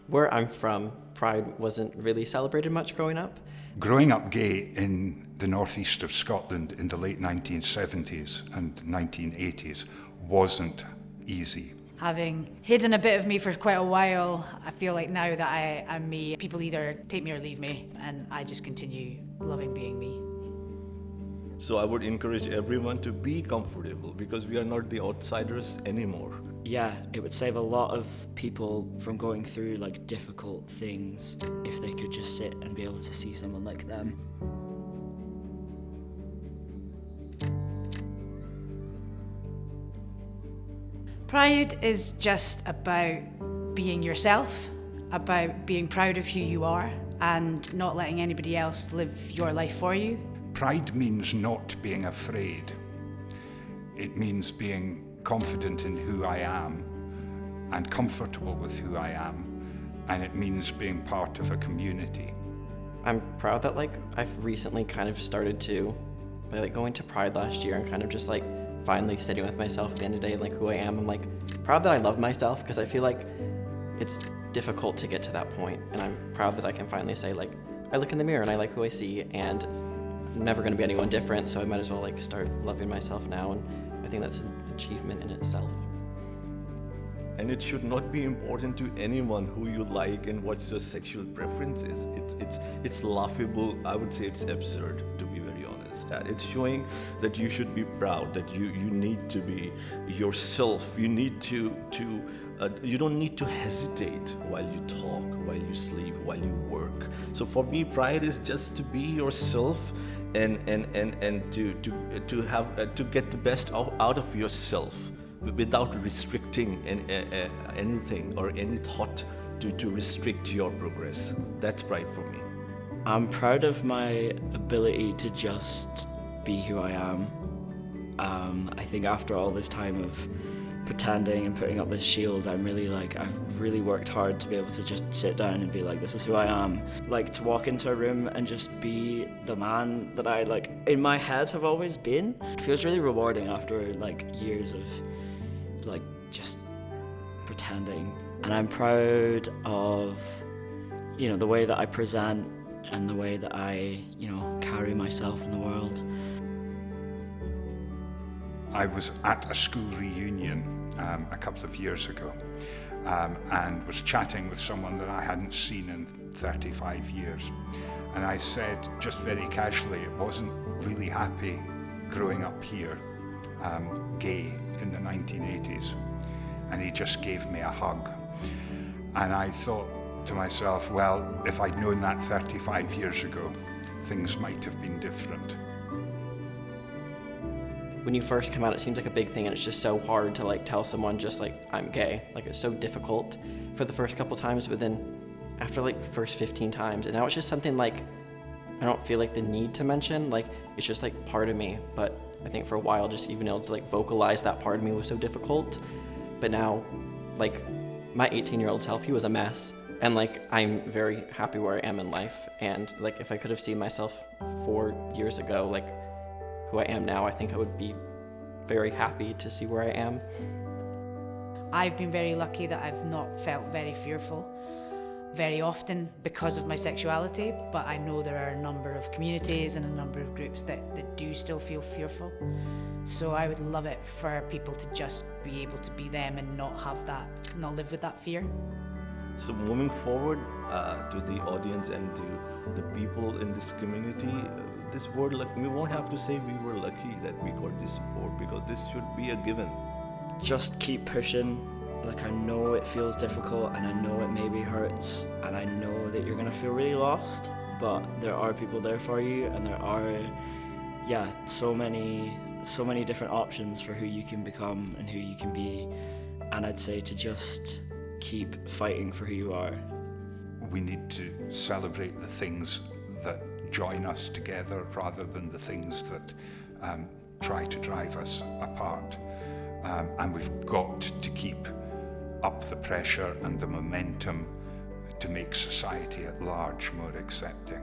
Where I'm from, Pride wasn't really celebrated much growing up. Growing up gay in the northeast of Scotland in the late 1970s and 1980s wasn't easy. Having hidden a bit of me for quite a while, I feel like now that I'm me, people either take me or leave me, and I just continue loving being me. So I would encourage everyone to be comfortable because we are not the outsiders anymore. Yeah, it would save a lot of people from going through like difficult things if they could just sit and be able to see someone like them. Pride is just about being yourself, about being proud of who you are, and not letting anybody else live your life for you. Pride means not being afraid. It means being confident in who I am and comfortable with who I am, and it means being part of a community. I'm proud that I've recently kind of started to, by going to Pride last year and kind of just finally sitting with myself at the end of the day and who I am. I'm proud that I love myself because I feel like it's difficult to get to that point, and I'm proud that I can finally say I look in the mirror and I like who I see, and I'm never going to be anyone different, so I might as well start loving myself now, and I think that's an achievement in itself. And it should not be important to anyone who you like and what your sexual preference is. It's laughable. I would say it's absurd, to be very honest. It's showing that you should be proud, that you need to be yourself. You need you don't need to hesitate while you talk, while you sleep, while you work. So for me, pride is just to be yourself and to get the best out of yourself, without restricting anything or any thought to restrict your progress. That's pride for me. I'm proud of my ability to just be who I am. I think after all this time of pretending and putting up this shield, I'm really I've really worked hard to be able to just sit down and be this is who I am. To walk into a room and just be the man that I in my head have always been. It feels really rewarding after years of just pretending. And I'm proud of the way that I present and the way that I carry myself in the world. I was at a school reunion a couple of years ago and was chatting with someone that I hadn't seen in 35 years. And I said, just very casually, it wasn't really happy growing up here, gay in the 1980s. And he just gave me a hug. And I thought to myself, well, if I'd known that 35 years ago, things might have been different. When you first come out, it seems like a big thing, and it's just so hard to tell someone just I'm gay. It's so difficult for the first couple times, but then after first 15 times, and now it's just something I don't feel the need to mention. It's just part of me. But I think for a while, just even able to vocalize that part of me was so difficult. But now, my 18-year-old self, he was a mess, and I'm very happy where I am in life. And if I could have seen myself 4 years ago, who I am now, I think I would be very happy to see where I am. I've been very lucky that I've not felt very fearful very often because of my sexuality, but I know there are a number of communities and a number of groups that do still feel fearful. So I would love it for people to just be able to be them and not live with that fear. So moving forward to the audience and to the people in this community, this word, we won't have to say we were lucky that we got this support, because this should be a given. Just keep pushing. I know it feels difficult, and I know it maybe hurts, and I know that you're gonna feel really lost, but there are people there for you, and there are, so many different options for who you can become and who you can be. And I'd say to just keep fighting for who you are. We need to celebrate the things that join us together rather than the things that try to drive us apart. And we've got to keep up the pressure and the momentum to make society at large more accepting.